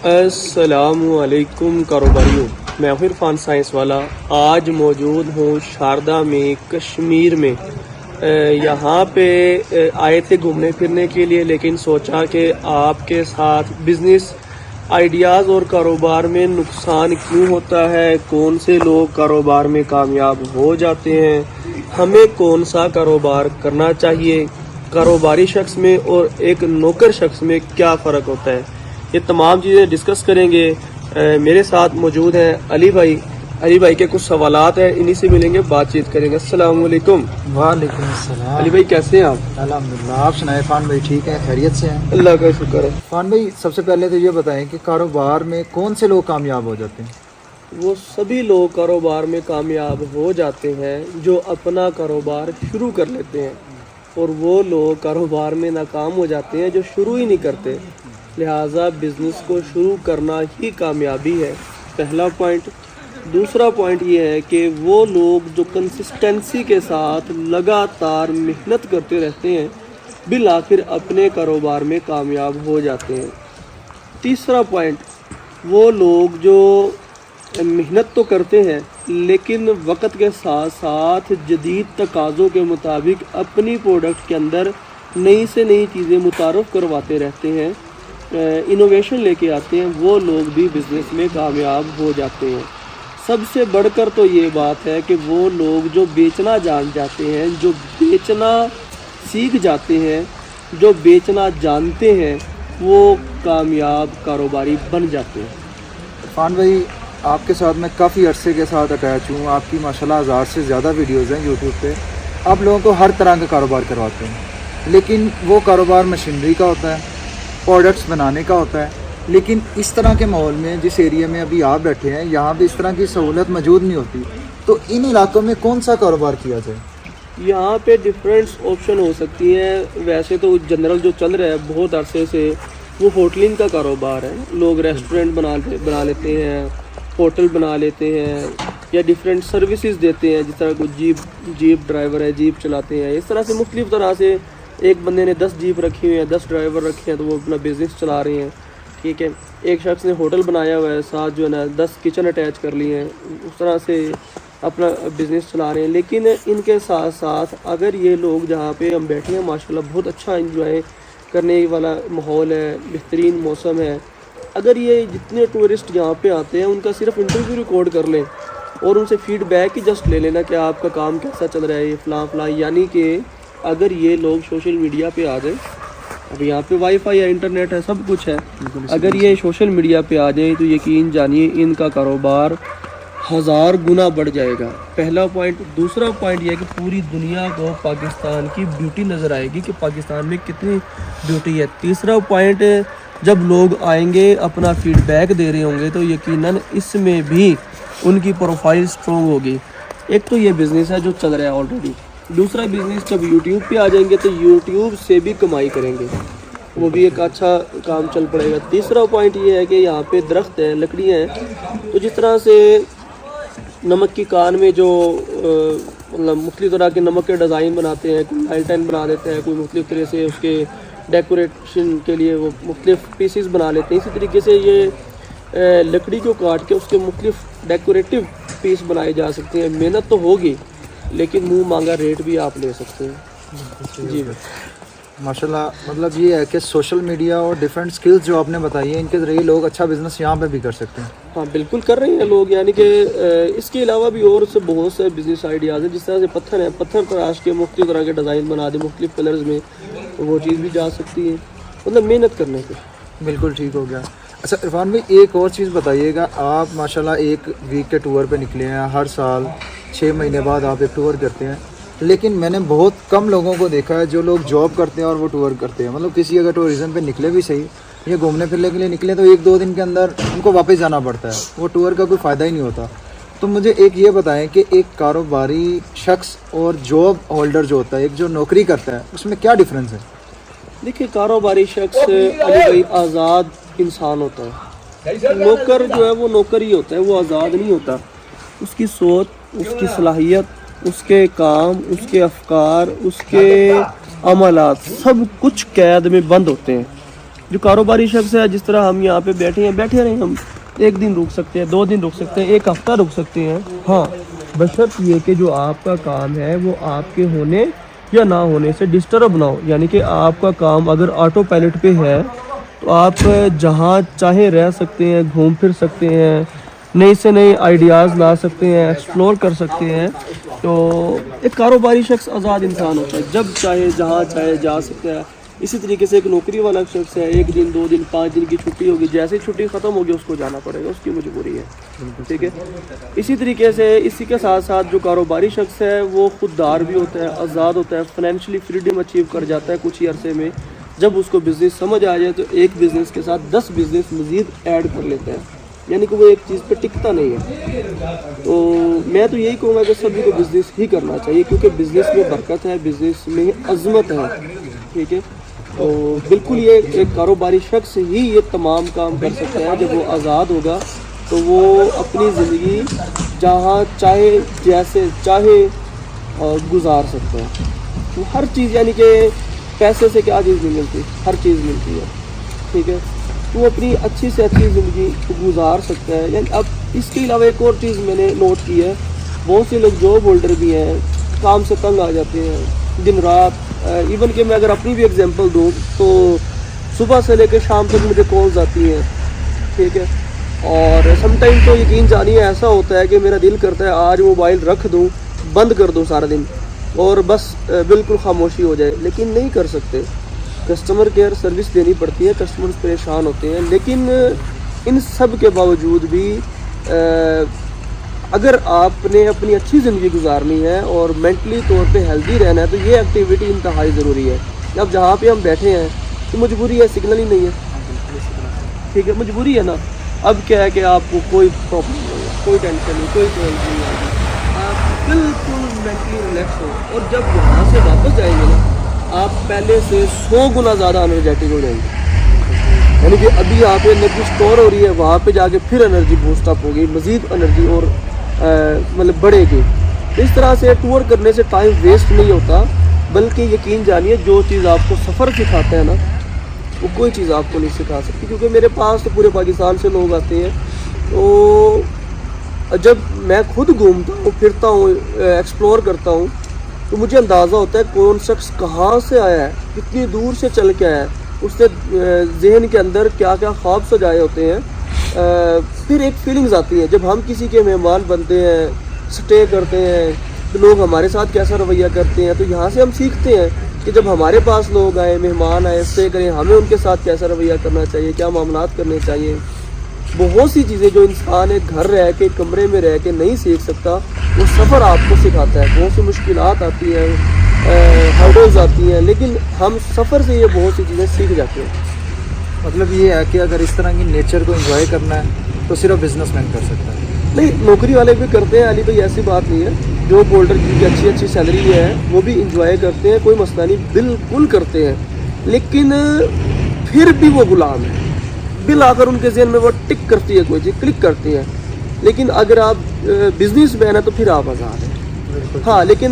السلام علیکم کاروباریوں، میں عرفان سائنس والا آج موجود ہوں شاردا میں، کشمیر میں۔ یہاں پہ آئے تھے گھومنے پھرنے کے لیے، لیکن سوچا کہ آپ کے ساتھ بزنس آئیڈیاز اور کاروبار میں نقصان کیوں ہوتا ہے، کون سے لوگ کاروبار میں کامیاب ہو جاتے ہیں، ہمیں کون سا کاروبار کرنا چاہیے، کاروباری شخص میں اور ایک نوکر شخص میں کیا فرق ہوتا ہے، یہ تمام چیزیں ڈسکس کریں گے۔ میرے ساتھ موجود ہیں علی بھائی کے کچھ سوالات ہیں، انہی سے ملیں گے، بات چیت کریں گے۔ السلام علیکم۔ وعلیکم السلام۔ علی بھائی کیسے ہیں آپ؟ الحمدللہ، آپ سنائیں عرفان بھائی؟ ٹھیک ہیں، خیریت سے ہیں؟ اللہ کا شکر ہے۔ عرفان بھائی سب سے پہلے تو یہ بتائیں کہ کاروبار میں کون سے لوگ کامیاب ہو جاتے ہیں؟ وہ سبھی لوگ کاروبار میں کامیاب ہو جاتے ہیں جو اپنا کاروبار شروع کر لیتے ہیں، اور وہ لوگ کاروبار میں ناکام ہو جاتے ہیں جو شروع ہی نہیں کرتے۔ لہٰذا بزنس کو شروع کرنا ہی کامیابی ہے، پہلا پوائنٹ۔ دوسرا پوائنٹ یہ ہے کہ وہ لوگ جو کنسسٹنسی کے ساتھ لگاتار محنت کرتے رہتے ہیں، بالآخر اپنے کاروبار میں کامیاب ہو جاتے ہیں۔ تیسرا پوائنٹ، وہ لوگ جو محنت تو کرتے ہیں لیکن وقت کے ساتھ ساتھ جدید تقاضوں کے مطابق اپنی پروڈکٹ کے اندر نئی سے نئی چیزیں متعارف کرواتے رہتے ہیں، انوویشن لے کے آتے ہیں، وہ لوگ بھی بزنس میں کامیاب ہو جاتے ہیں۔ سب سے بڑھ کر تو یہ بات ہے کہ وہ لوگ جو بیچنا جان جاتے ہیں، جو بیچنا سیکھ جاتے ہیں، جو بیچنا جانتے ہیں، وہ کامیاب کاروباری بن جاتے ہیں۔ عرفان بھائی آپ کے ساتھ میں کافی عرصے کے ساتھ اٹیچ ہوں، آپ کی ماشاءاللہ 1000 سے زیادہ ویڈیوز ہیں یوٹیوب پہ، آپ لوگوں کو ہر طرح کا کاروبار کرواتے ہیں، لیکن وہ کاروبار مشینری کا ہوتا ہے، پروڈکٹس بنانے کا ہوتا ہے، لیکن اس طرح کے ماحول میں جس ایریا میں ابھی آپ بیٹھے ہیں یہاں پہ اس طرح کی سہولت موجود نہیں ہوتی، تو ان علاقوں میں کون سا کاروبار کیا جائے؟ یہاں پہ ڈفرینٹس آپشن ہو سکتی ہیں۔ ویسے تو جنرل جو چل رہا ہے بہت عرصے سے، وہ ہوٹلنگ کا کاروبار ہے۔ لوگ ریسٹورنٹ بنا لیتے ہیں، ہوٹل بنا لیتے ہیں، یا ڈفرینٹ سروسز دیتے ہیں، جس طرح کوئی جیپ ڈرائیور ہے، جیپ چلاتے ہیں، اس طرح سے مختلف طرح سے۔ ایک بندے نے 10 جیپ رکھی ہوئی ہیں، 10 ڈرائیور رکھے ہیں، تو وہ اپنا بزنس چلا رہے ہیں، ٹھیک ہے۔ ایک شخص نے ہوٹل بنایا ہوا ہے، ساتھ جو ہے نا 10 کچن اٹیچ کر لی ہیں، اس طرح سے اپنا بزنس چلا رہے ہیں۔ لیکن ان کے ساتھ ساتھ اگر یہ لوگ جہاں پہ ہم بیٹھے ہیں ماشاءاللہ بہت اچھا انجوائے کرنے والا ماحول ہے، بہترین موسم ہے، اگر یہ جتنے ٹورسٹ یہاں پہ آتے ہیں ان کا صرف انٹرویو ریکارڈ کر لیں اور ان سے فیڈ بیک ہی جسٹ لے لینا کہ آپ کا کام کیسا چل رہا ہے، یہ فلاں، یعنی کہ اگر یہ لوگ سوشل میڈیا پہ آ جائیں، اب یہاں پہ وائی فائی ہے، انٹرنیٹ ہے، سب کچھ ہے، اگر یہ سوشل میڈیا پہ آ جائیں تو یقین جانیے ان کا کاروبار 1000 گنا بڑھ جائے گا، پہلا پوائنٹ۔ دوسرا پوائنٹ یہ ہے کہ پوری دنیا کو پاکستان کی بیوٹی نظر آئے گی کہ پاکستان میں کتنی بیوٹی ہے۔ تیسرا پوائنٹ، جب لوگ آئیں گے اپنا فیڈ بیک دے رہے ہوں گے تو یقیناً اس میں بھی ان کی پروفائل سٹرونگ ہوگی۔ ایک تو یہ بزنس ہے جو چل رہا ہے آلریڈی، دوسرا بزنس جب یوٹیوب پہ آ جائیں گے تو یوٹیوب سے بھی کمائی کریں گے، وہ بھی ایک اچھا کام چل پڑے گا۔ تیسرا پوائنٹ یہ ہے کہ یہاں پہ درخت ہیں، لکڑیاں ہیں، تو جس طرح سے نمک کی کان میں جو مطلب مختلف طرح کے نمک کے ڈیزائن بناتے ہیں، کوئی لالٹین بنا دیتے ہیں، کوئی مختلف طرح سے اس کے ڈیکوریشن کے لیے وہ مختلف پیسز بنا لیتے ہیں، اسی طریقے سے یہ لکڑی کو کاٹ کے اس کے مختلف ڈیکوریٹو پیس بنائے جا سکتے ہیں۔ محنت تو ہوگی لیکن منہ مانگا ریٹ بھی آپ لے سکتے ہیں۔ جی ماشاءاللہ، مطلب یہ ہے کہ سوشل میڈیا اور ڈیفرنٹ سکلز جو آپ نے بتائی ہیں ان کے ذریعے لوگ اچھا بزنس یہاں پہ بھی کر سکتے ہیں۔ ہاں بالکل کر رہے ہیں لوگ، یعنی کہ اس کے علاوہ بھی اور سے بہت سے بزنس آئیڈیاز ہیں، جس طرح سے پتھر ہیں، پتھر تراش کے مختلف طرح کے ڈیزائن بنا دیں مختلف کلرز میں، تو وہ چیز بھی جا سکتی ہے، مطلب محنت کرنے پہ۔ بالکل ٹھیک ہو گیا۔ اچھا عرفان بھائی ایک اور چیز بتائیے گا، آپ ماشاءاللہ ایک ویک کے ٹور پہ نکلے ہیں، ہر سال 6 مہینے بعد آپ ایک ٹور کرتے ہیں، لیکن میں نے بہت کم لوگوں کو دیکھا ہے جو لوگ جاب کرتے ہیں اور وہ ٹور کرتے ہیں، مطلب کسی اگر ٹورزم پہ نکلے بھی صحیح، یہ گھومنے پھرنے کے لیے نکلے تو 1-2 دن کے اندر ان کو واپس جانا پڑتا ہے، وہ ٹور کا کوئی فائدہ ہی نہیں ہوتا۔ تو مجھے ایک یہ بتائیں کہ ایک کاروباری شخص اور جاب ہولڈر جو ہوتا ہے، ایک جو نوکری کرتا ہے، اس میں کیا ڈفرینس ہے؟ دیکھیے کاروباری شخص علی بھائی آزاد انسان ہوتا ہے، نوکر جو ہے وہ نوکر ہی ہوتا ہے، وہ آزاد نہیں ہوتا۔ اس کی سوچ، اس کی صلاحیت، اس کے کام، اس کے افکار، اس کے عملات سب کچھ قید میں بند ہوتے ہیں۔ जो कारोबारी शख्स है, जिस तरह हम यहाँ पे बैठे हैं, बैठे रहें, हम एक दिन रुक सकते हैं, 2 दिन रुक सकते हैं, एक हफ्ता रुक सकते हैं, हाँ बशर्त ये कि जो आपका काम है वो आपके होने या ना होने से डिस्टर्ब ना हो। यानी कि आपका काम अगर ऑटो पायलट पे है तो आप जहाँ चाहे रह सकते हैं, घूम फिर सकते हैं, नए से नए आइडियाज़ ला सकते हैं, एक्सप्लोर कर सकते हैं। तो एक कारोबारी शख्स आज़ाद इंसान होता है, जब चाहे जहाँ चाहे जा सकता है। इसी तरीके से एक नौकरी वाला शख्स है, 1 दिन 2 दिन 5 दिन की छुट्टी होगी, जैसे ही छुट्टी ख़त्म होगी उसको जाना पड़ेगा, उसकी मजबूरी है, ठीक है। इसी तरीके से इसी के साथ साथ जो कारोबारी शख्स है वो खुददार भी होता है, आज़ाद होता है, फाइनेंशियली फ्रीडम अचीव कर जाता है कुछ ही अरसे में। जब उसको बिज़नेस समझ आ जाए तो एक बिज़नेस के साथ 10 बिज़नेस मज़ीद ऐड कर लेता है, यानी कि वो एक चीज़ पे टिकता नहीं है। तो मैं तो यही कहूँगा कि सभी को बिज़नेस ही करना चाहिए, क्योंकि बिज़नेस में बरकत है, बिज़नेस में अज़मत है, ठीक है। तो बिल्कुल ये एक कारोबारी शख्स ही ये तमाम काम कर सकता है। जब वो आज़ाद होगा तो वो अपनी ज़िंदगी जहाँ चाहे जैसे चाहे गुजार सकता है। तो हर चीज़, यानी कि पैसे से क्या चीज़ नहीं मिलती, हर चीज़ मिलती है, ठीक है। वो अपनी अच्छी से अच्छी ज़िंदगी गुजार सकता है। यानी अब इसके अलावा एक और चीज़ मैंने नोट की है, बहुत से लोग जॉब होल्डर भी हैं, काम से तंग आ जाते हैं दिन रात। इवन कि मैं अगर अपनी भी एग्जांपल दूँ तो सुबह से लेकर शाम तक मुझे कॉल्स आती हैं, ठीक है। और समटाइम तो यकीन जानिए ऐसा होता है कि मेरा दिल करता है आज मोबाइल रख दूँ, बंद कर दूँ सारा दिन और बस बिल्कुल खामोशी हो जाए, लेकिन नहीं कर सकते। कस्टमर केयर सर्विस देनी पड़ती है, कस्टमर्स परेशान होते हैं। लेकिन इन सब के बावजूद भी अगर आपने अपनी अच्छी ज़िंदगी गुजारनी है और मेंटली तौर पे हेल्दी रहना है तो ये एक्टिविटी इंतहाई ज़रूरी है। अब जहाँ पे हम बैठे हैं तो मजबूरी है, सिग्नल ही नहीं है, ठीक है, मजबूरी है ना। अब क्या है कि आपको कोई प्रॉब्लम नहीं है, कोई टेंशन नहीं, कोई प्रॉब्लम नहीं आएगी, आप बिल्कुल मेंटली रिलैक्स हो। और जब यहाँ से वापस जाएंगे ना, आप पहले से 100 गुना ज़्यादा एनर्जेटिक हो जाएंगे। यानी कि अभी यहाँ पे एनर्जी स्टोर हो रही है, वहाँ पे जाके फिर एनर्जी बूस्ट अप होगी, मज़ीद एनर्जी और मतलब बढ़ेगी। इस तरह से टूर करने से टाइम वेस्ट नहीं होता, बल्कि यकीन जानिए जो चीज़ आपको सफ़र सिखाता है ना, वो कोई चीज़ आपको नहीं सिखा सकती। क्योंकि मेरे पास तो पूरे पाकिस्तान से लोग आते हैं, तो जब मैं खुद घूमता हूँ, फिरता हूँ, एक्सप्लोर करता हूँ, तो मुझे अंदाज़ा होता है कौन शख्स कहाँ से आया है, कितनी दूर से चल के आया है, उसने जहन के अंदर क्या क्या ख्वाब सजाए होते हैं। फिर एक फीलिंग्स आती हैं जब हम किसी के मेहमान बनते हैं, स्टे करते हैं, तो लोग हमारे साथ कैसा रवैया करते हैं। तो यहाँ से हम सीखते हैं कि जब हमारे पास लोग आए, मेहमान आए, स्टे करें, हमें उनके साथ कैसा रवैया करना चाहिए, क्या मामलात करने चाहिए। बहुत सी चीज़ें जो इंसान एक घर रह के, कमरे में रह के नहीं सीख सकता, वो सफ़र आपको सिखाता है। बहुत सी मुश्किलात आती हैं, हर्डल्स आती हैं, लेकिन हम सफ़र से ये बहुत सी चीज़ें सीख जाते हैं। मतलब ये है कि अगर इस तरह की नेचर को एंजॉय करना है तो सिर्फ बिजनेसमैन कर सकता है। नहीं, नौकरी वाले भी करते हैं अली भाई, ऐसी बात नहीं है। जॉब होल्डर की अच्छी अच्छी सैलरी है वो भी इंजॉय करते हैं, कोई मसला नहीं, बिल्कुल करते हैं। लेकिन फिर भी वो गुलाम है, बिल आकर उनके जहन में वो टिक करती है, कोई चीज़ क्लिक करती है। लेकिन अगर आप बिजनेस मैन है तो फिर आप आज़ाद हैं। हाँ, लेकिन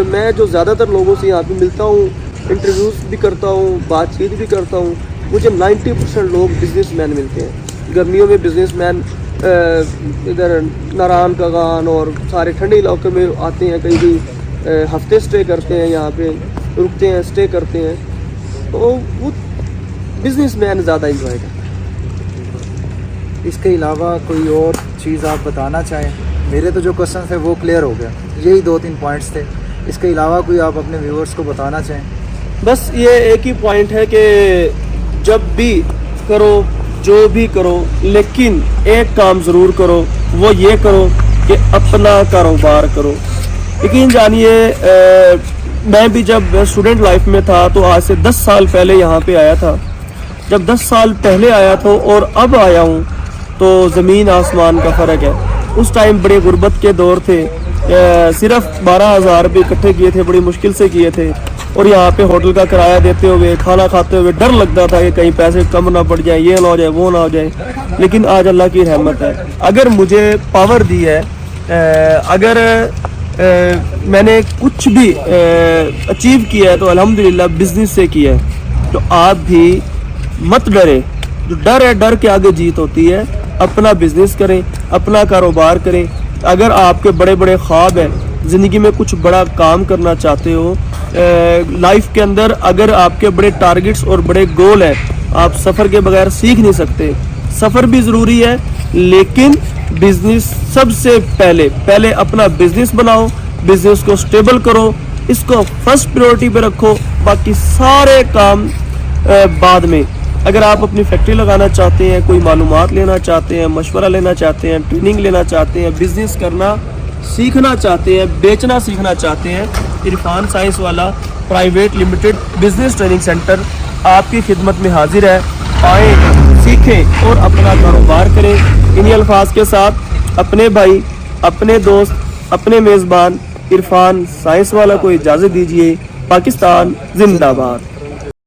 मैं जो ज़्यादातर लोगों से यहाँ पे मिलता हूँ, इंटरव्यूज़ भी करता हूँ, बातचीत भी करता हूँ, मुझे 90% लोग बिजनेसमैन मिलते हैं। गर्मियों में बिजनेसमैन इधर नारायण कागान और सारे ठंडे इलाकों में आते हैं, कहीं भी हफ्ते स्टे करते हैं, यहाँ पे रुकते हैं, स्टे करते हैं। तो वो बिजनेसमैन ज़्यादा इंजॉय करते हैं। इसके अलावा कोई और चीज़ आप बताना चाहें? मेरे तो जो क्वेश्चन थे वो क्लियर हो गया, यही 2-3 पॉइंट्स थे। इसके अलावा कोई आप अपने व्यूअर्स को बताना चाहें? बस ये एक ही पॉइंट है कि जब भी करो, जो भी करो, लेकिन एक काम ज़रूर करो, वो ये करो कि अपना कारोबार करो। यकीन जानिए, मैं भी जब स्टूडेंट लाइफ में था तो आज से 10 साल पहले यहाँ पे आया था। जब 10 साल पहले आया था और अब आया हूँ तो ज़मीन आसमान का फ़र्क है। उस टाइम बड़े गुर्बत के दौर थे, सिर्फ 12,000 रुपये इकट्ठे किए थे, बड़ी मुश्किल से किए थे। और यहाँ पे होटल का किराया देते हुए, खाना खाते हुए डर लगता था कि कहीं पैसे कम ना पड़ जाए, ये ना हो जाए, वो ना हो जाए। लेकिन आज अल्लाह की रहमत है, अगर मुझे पावर दी है, अगर मैंने कुछ भी अचीव किया है तो अल्हम्दुलिल्लाह बिज़नेस से किया है। तो आप भी मत डरे, जो डर है डर के आगे जीत होती है। अपना बिजनेस करें, अपना कारोबार करें। अगर आपके बड़े बड़े ख्वाब हैं, ज़िंदगी में कुछ बड़ा काम करना चाहते हो, लाइफ के अंदर अगर आपके बड़े टारगेट्स और बड़े गोल हैं, आप सफ़र के बगैर सीख नहीं सकते। सफ़र भी ज़रूरी है, लेकिन बिजनेस सबसे पहले अपना बिजनेस बनाओ, बिजनेस को स्टेबल करो, इसको फर्स्ट प्रायोरिटी पे रखो, बाकी सारे काम बाद में। अगर आप अपनी फैक्ट्री लगाना चाहते हैं, कोई मालूमात लेना चाहते हैं, मशवरा लेना चाहते हैं, ट्रेनिंग लेना चाहते हैं, बिजनेस करना सीखना चाहते हैं, बेचना सीखना चाहते हैं, इरफान साइंस वाला private limited business training centre आपकी खिदमत में हाजिर है। आए, सीखें और अपना कारोबार करें। इन्हीं अल्फाज के साथ अपने भाई, अपने दोस्त, अपने मेज़बान इरफान साइंस वाला को इजाज़त दीजिए। पाकिस्तान जिंदाबाद।